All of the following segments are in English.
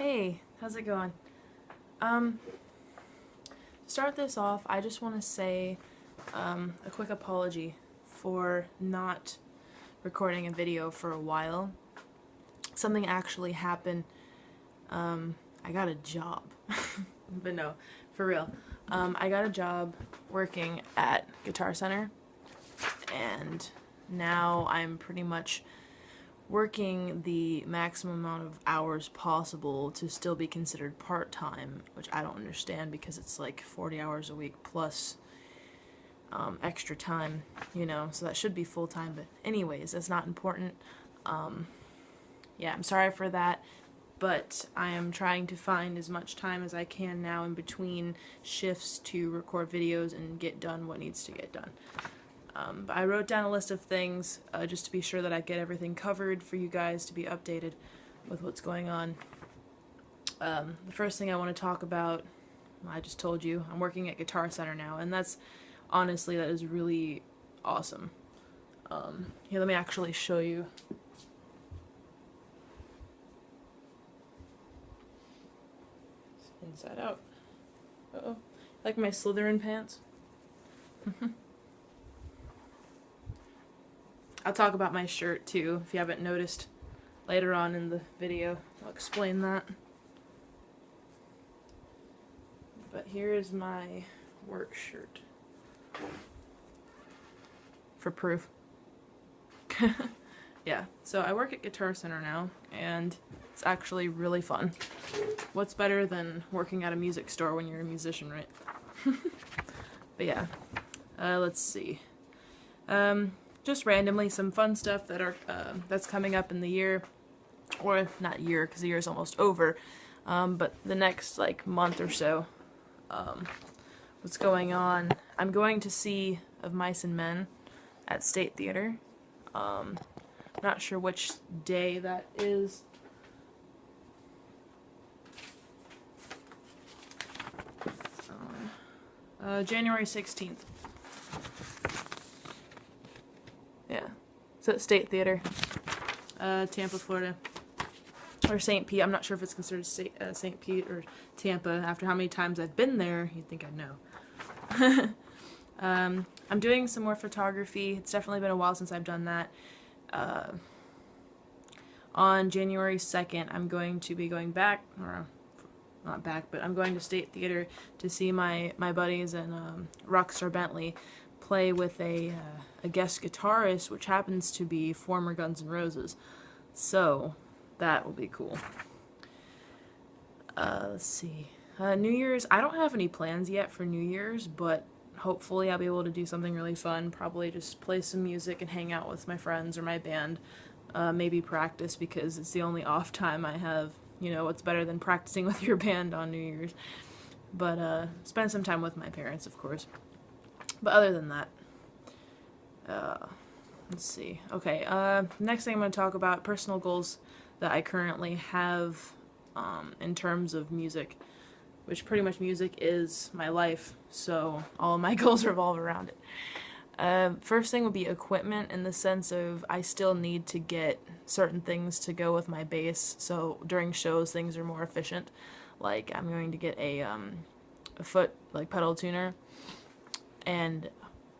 Hey, how's it going? To start this off, I just want to say a quick apology for not recording a video for a while. Something actually happened. I got a job. But no, for real. I got a job working at Guitar Center, and now I'm pretty much working the maximum amount of hours possible to still be considered part-time, which I don't understand because it's like 40 hours a week plus extra time, so that should be full-time, but anyways, that's not important. Yeah, I'm sorry for that, but I am trying to find as much time as I can now in between shifts to record videos and get done what needs to get done. But I wrote down a list of things just to be sure that I get everything covered for you guys to be updated with what's going on. The first thing I want to talk about, I just told you, I'm working at Guitar Center now, and that is really awesome. Here, let me actually show you. It's inside out. Uh-oh. Like my Slytherin pants? I'll talk about my shirt too, if you haven't noticed. Later on in the video, I'll explain that. But here is my work shirt. For proof. Yeah, so I work at Guitar Center now, and it's actually really fun. What's better than working at a music store when you're a musician, right? But yeah, let's see. Just randomly some fun stuff that's coming up in the year, or not year because the year is almost over, but the next month or so. What's going on? I'm going to see Of Mice and Men at State Theater. Not sure which day that is. January 16th. Yeah, it's at State Theater, Tampa, Florida, or St. Pete. I'm not sure if it's considered St. Pete or Tampa. After how many times I've been there, you'd think I'd know. I'm doing some more photography. It's definitely been a while since I've done that. On January 2nd, I'm going to be going back, or not back, but I'm going to State Theater to see my buddies and Rockstar Bentley play with a guest guitarist, which happens to be former Guns N' Roses. So that will be cool. Let's see. New Year's, I don't have any plans yet for New Year's, but hopefully I'll be able to do something really fun. Probably just play some music and hang out with my friends or my band. Maybe practice, because it's the only off time I have. What's better than practicing with your band on New Year's? But spend some time with my parents, of course. But other than that, let's see. Okay, next thing I'm going to talk about, personal goals that I currently have in terms of music, which pretty much music is my life, so all of my goals revolve around it. First thing would be equipment, in the sense of I still need to get certain things to go with my bass, so during shows things are more efficient. Like I'm going to get a foot pedal tuner, and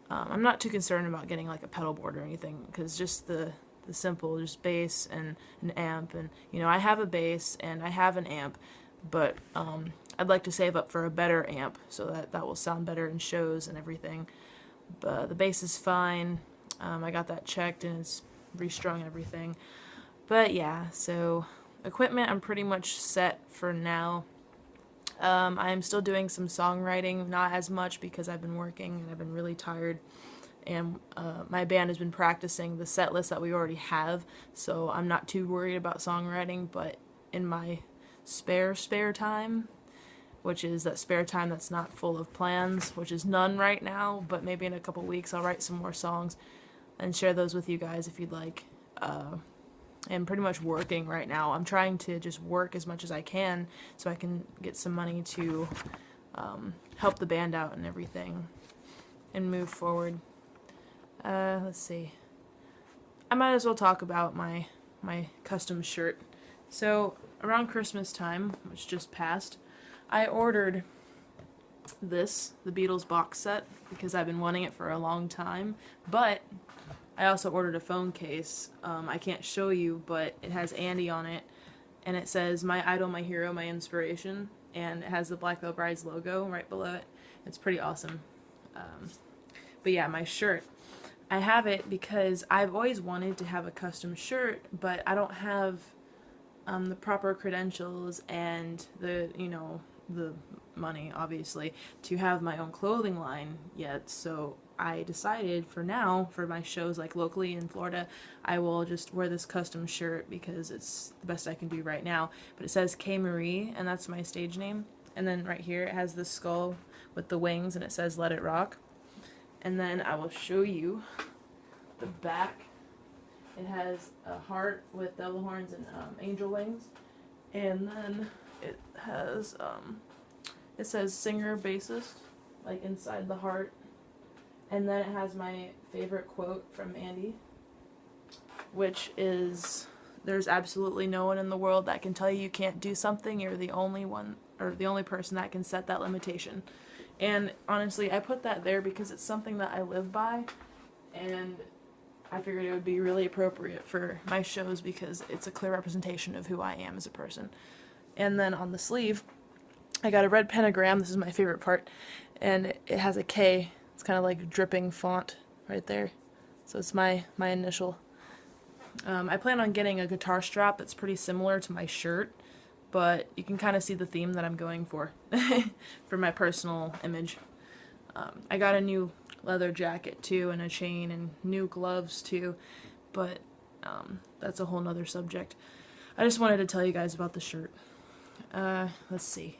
I'm not too concerned about getting a pedal board or anything, because just the simple, just bass and an amp, and I have a bass and I have an amp, but I'd like to save up for a better amp so that will sound better in shows and everything. But the bass is fine. I got that checked and it's restrung and everything. But yeah, so equipment I'm pretty much set for now. I'm still doing some songwriting, not as much because I've been working and I've been really tired. And my band has been practicing the set list that we already have, so I'm not too worried about songwriting. But in my spare time, which is that spare time that's not full of plans, which is none right now, but maybe in a couple weeks I'll write some more songs and share those with you guys if you'd like. I'm pretty much working right now. I'm trying to just work as much as I can so I can get some money to help the band out and everything and move forward. Let's see. I might as well talk about my custom shirt. So around Christmas time, which just passed, I ordered the Beatles box set, because I've been wanting it for a long time, but I also ordered a phone case. I can't show you, but it has Andy on it, and it says, "My idol, my hero, my inspiration," and it has the Black Veil Brides logo right below it. It's pretty awesome. But yeah, my shirt. I have it because I've always wanted to have a custom shirt, but I don't have the proper credentials and the money, obviously, to have my own clothing line yet. So I decided for now, for my shows like locally in Florida, I will just wear this custom shirt because it's the best I can do right now. But it says K Marie, and that's my stage name. And then right here it has the skull with the wings, and it says "Let It Rock." And then I will show you the back. It has a heart with devil horns and angel wings. And then it has, it says singer bassist, like inside the heart. And then it has my favorite quote from Andy, which is, "There's absolutely no one in the world that can tell you can't do something. You're the only one, or the only person that can set that limitation." And honestly, I put that there because it's something that I live by, and I figured it would be really appropriate for my shows because it's a clear representation of who I am as a person. And then on the sleeve, I got a red pentagram. This is my favorite part, and it has a K. It's kind of like dripping font right there. So it's my initial. I plan on getting a guitar strap that's pretty similar to my shirt, but you can kind of see the theme that I'm going for for my personal image. I got a new leather jacket too, and a chain, and new gloves too, but that's a whole nother subject. I just wanted to tell you guys about the shirt. Let's see.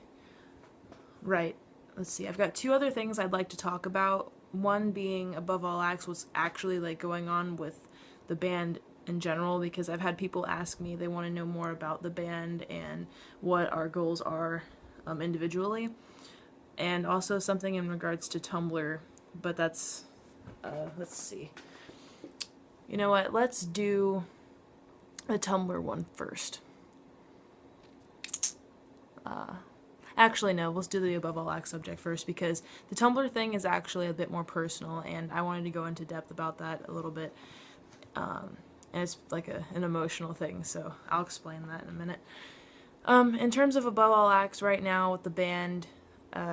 Right. Let's see. I've got two other things I'd like to talk about. One being Above All Acts, what's actually like going on with the band in general, because I've had people ask me, they want to know more about the band and what our goals are individually, and also something in regards to Tumblr, but that's let's see. You know what, let's do the Tumblr one first. Actually, no, let's do the Above All Acts subject first, because the Tumblr thing is actually a bit more personal, and I wanted to go into depth about that a little bit. And it's like an emotional thing, so I'll explain that in a minute. In terms of Above All Acts right now with the band,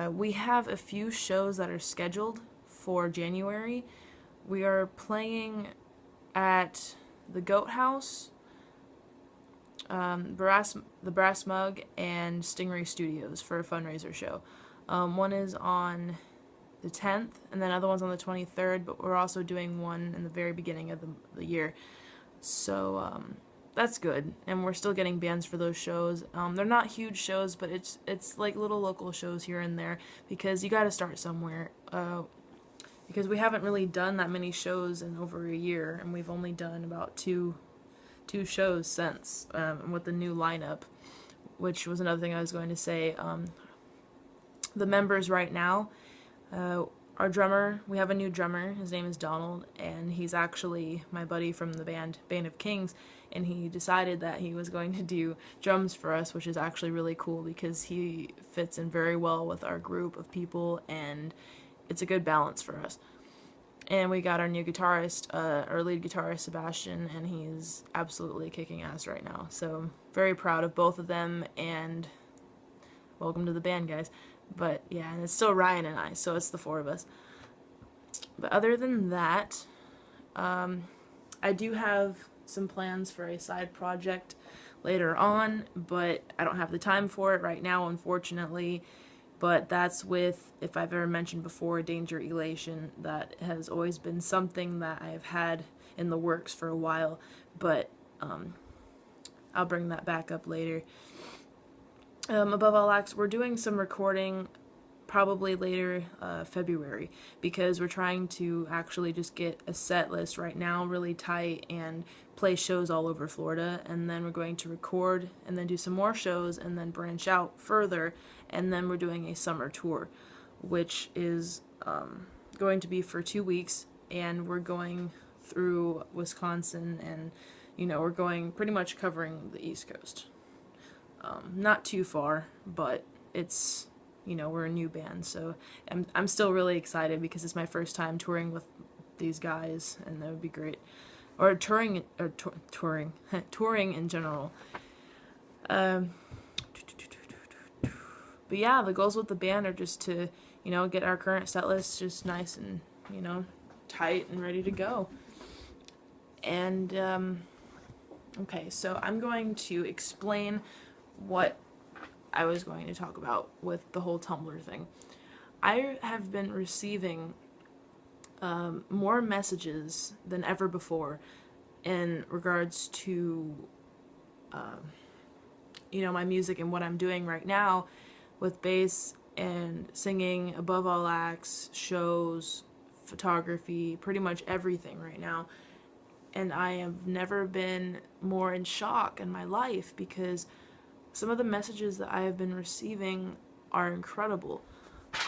we have a few shows that are scheduled for January. We are playing at the Goat House, the Brass Mug, and Stingray Studios for a fundraiser show. One is on the 10th, and then other one's on the 23rd, but we're also doing one in the very beginning of the year. So that's good, and we're still getting bands for those shows. They're not huge shows, but it's like little local shows here and there, because you got to start somewhere. Because we haven't really done that many shows in over a year, and we've only done about two shows since, with the new lineup, which was another thing I was going to say. The members right now, our drummer, we have a new drummer, his name is Donald, and he's actually my buddy from the Band of Kings, and he decided that he was going to do drums for us, which is actually really cool because he fits in very well with our group of people, and it's a good balance for us. And we got our new guitarist, our lead guitarist, Sebastian, and he's absolutely kicking ass right now. So very proud of both of them, and welcome to the band, guys. But yeah, and it's still Ryan and I, so it's the four of us. But other than that, I do have some plans for a side project later on, but I don't have the time for it right now, unfortunately. But that's with, if I've ever mentioned before, Danger Elation. That has always been something that I've had in the works for a while, but I'll bring that back up later. Above All Acts, we're doing some recording probably later February, because we're trying to actually just get a set list right now really tight and play shows all over Florida, and then we're going to record and then do some more shows and then branch out further, and then we're doing a summer tour, which is going to be for 2 weeks, and we're going through Wisconsin, and we're going pretty much covering the East Coast. Not too far, but it's, we're a new band, so I'm still really excited because it's my first time touring with these guys, and that would be great. Or touring, touring in general. Um, but yeah, the goals with the band are just to, get our current set list just nice and, tight and ready to go. And, okay, so I'm going to explain what I was going to talk about with the whole Tumblr thing. I have been receiving more messages than ever before in regards to, my music and what I'm doing right now with bass and singing, above all acts, shows, photography, pretty much everything right now. And I have never been more in shock in my life because some of the messages that I have been receiving are incredible.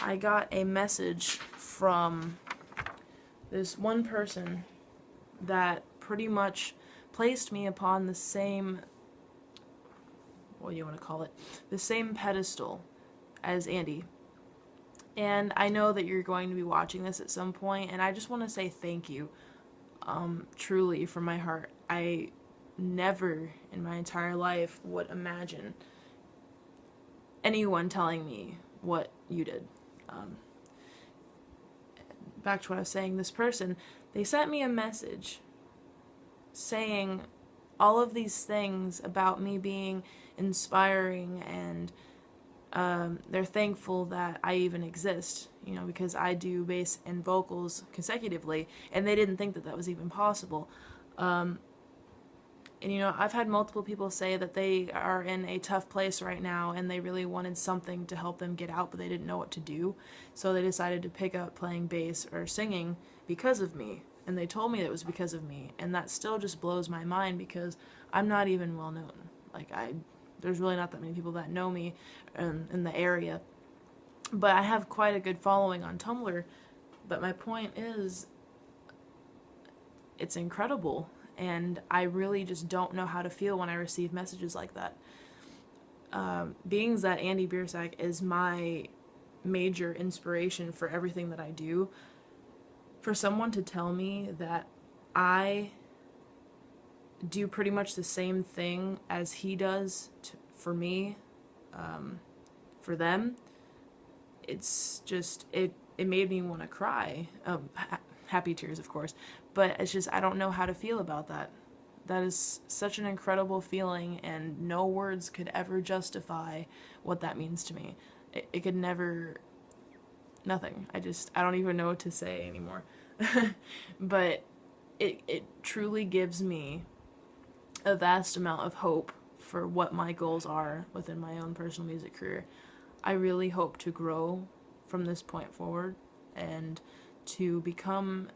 I got a message from this one person that pretty much placed me upon the same, what do you want to call it, the same pedestal as Andy. And I know that you're going to be watching this at some point, and I just want to say thank you, truly, from my heart. I never in my entire life would imagine anyone telling me what you did. Back to what I was saying, this person, they sent me a message saying all of these things about me being inspiring, and they're thankful that I even exist, because I do bass and vocals consecutively, and they didn't think that that was even possible. And I've had multiple people say that they are in a tough place right now and they really wanted something to help them get out, but they didn't know what to do. So they decided to pick up playing bass or singing because of me. And they told me that it was because of me. And that still just blows my mind because I'm not even well known. There's really not that many people that know me in the area. But I have quite a good following on Tumblr. But my point is, it's incredible. And I really just don't know how to feel when I receive messages like that. Being that Andy Biersack is my major inspiration for everything that I do, for someone to tell me that I do pretty much the same thing as he does for me, for them, it's just, it made me want to cry. Happy tears, of course, but it's just, I don't know how to feel about that. That is such an incredible feeling, and no words could ever justify what that means to me. It could never, nothing. I don't even know what to say anymore. But it truly gives me a vast amount of hope for what my goals are within my own personal music career. I really hope to grow from this point forward and to become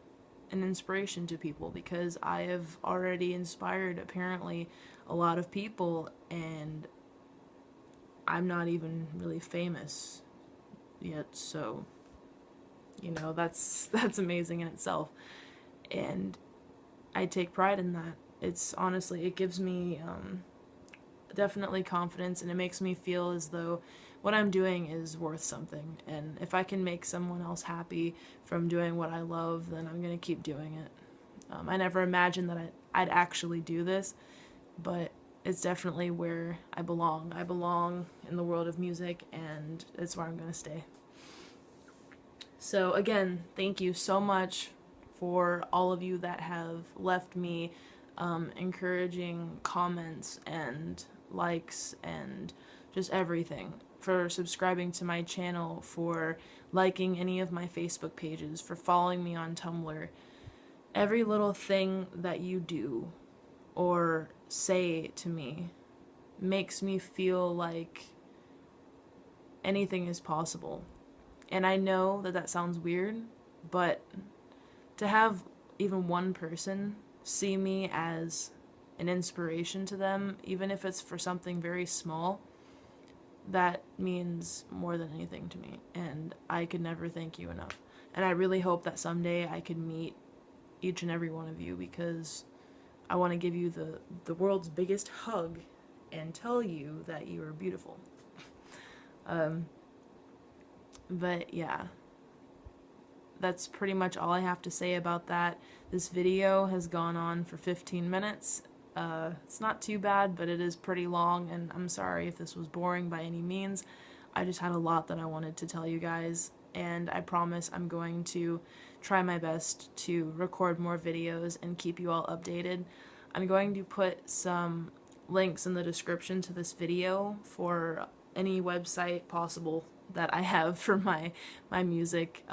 an inspiration to people, because I have already inspired apparently a lot of people, and I'm not even really famous yet, so that's amazing in itself, and I take pride in that. It's honestly, it gives me definitely confidence, and it makes me feel as though what I'm doing is worth something, and if I can make someone else happy from doing what I love, then I'm going to keep doing it. I never imagined that I'd actually do this, but it's definitely where I belong. I belong in the world of music, and it's where I'm going to stay. So again, thank you so much for all of you that have left me encouraging comments and likes and just everything, for subscribing to my channel, for liking any of my Facebook pages, for following me on Tumblr. Every little thing that you do or say to me makes me feel like anything is possible. And I know that that sounds weird, but to have even one person see me as an inspiration to them, even if it's for something very small, that means more than anything to me, and I could never thank you enough. And I really hope that someday I could meet each and every one of you, because I want to give you the world's biggest hug and tell you that you are beautiful. But yeah, that's pretty much all I have to say about that. This video has gone on for 15 minutes. It's not too bad, but it is pretty long, and I'm sorry if this was boring by any means. I just had a lot that I wanted to tell you guys, and I promise I'm going to try my best to record more videos and keep you all updated. I'm going to put some links in the description to this video for any website possible that I have for my music.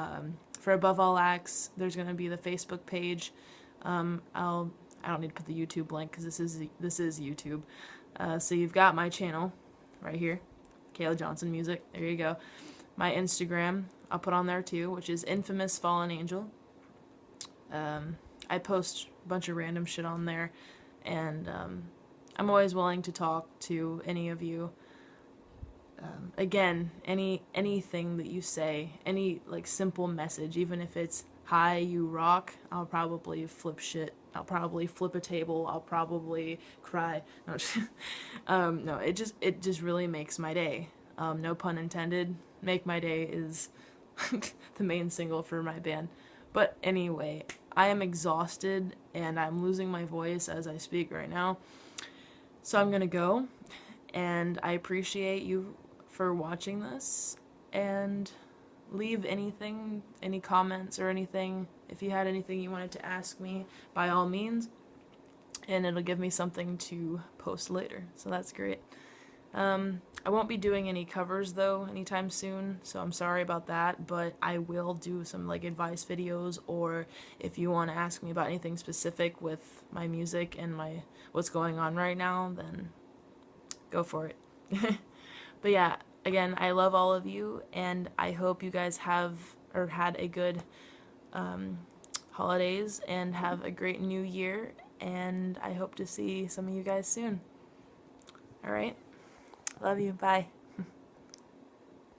For Above All Acts, there's going to be the Facebook page. I don't need to put the YouTube link because this is YouTube. So you've got my channel right here, Kayla Johnson Music. There you go. My Instagram I'll put on there too, which is Infamous Fallen Angel. I post a bunch of random shit on there, and I'm always willing to talk to any of you. Again, anything that you say, any like simple message, even if it's "Hi, you rock," I'll probably flip shit. I'll probably flip a table. I'll probably cry. No, no, it just really makes my day. No pun intended. Make My Day is the main single for my band. But anyway, I am exhausted and I'm losing my voice as I speak right now. So I'm gonna go, and I appreciate you for watching this, and leave anything, any comments or anything, if you had anything you wanted to ask me, by all means, and it'll give me something to post later, so that's great. I won't be doing any covers though anytime soon, so I'm sorry about that, but I will do some like advice videos, or if you want to ask me about anything specific with my music and what's going on right now, then go for it. But yeah, again, I love all of you, and I hope you guys have or had a good holidays and have a great new year, and I hope to see some of you guys soon. Alright? Love you. Bye.